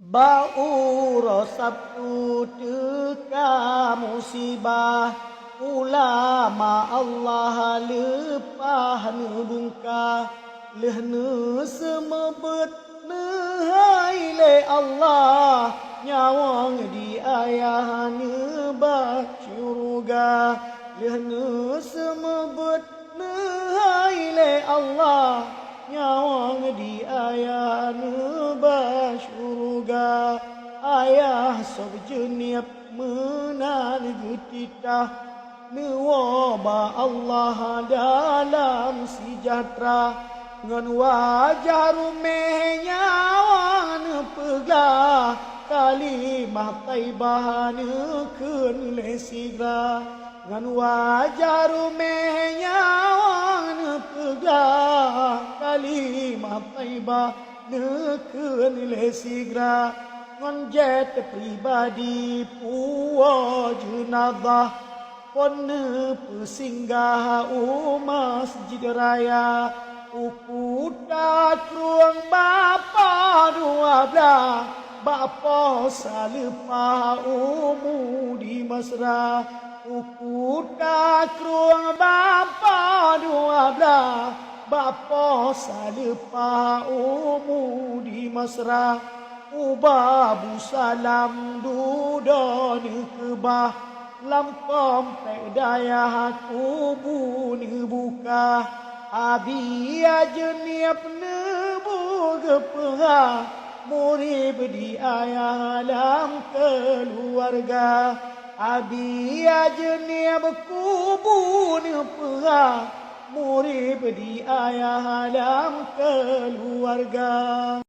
Bau Sabtu teka musibah, ulama Allah lepah nebungkah, leh ne semebet ne hai le Allah, nyawang di ayah ne bak syurga, leh ne semebet ne hai le Allah, nyawang di ayah ne bak syurga. Ayah sob jeniap menan getitah, nuwaba Allah dalam sejahtera, ngan wajah rumehnya wan pegah, kalimah taibah nekeun lesigra, ngan wajah rumehnya wan pegah, kalimah taibah nekeun lesigra, ngan jet pribadi puwa jenazah, pon pesinggah masjid raya, ukuta kruang bapa 12, bapa salepah di mesra, ukuta kruang bapa 12, bapa salepah di mesra, ubabu salam dudon kebah, lampam daya kubu buka, abi jeniap nebu gepengah, murib di ayah dalam keluarga, abi jeniap kubu pengah, murib di ayah dalam keluarga.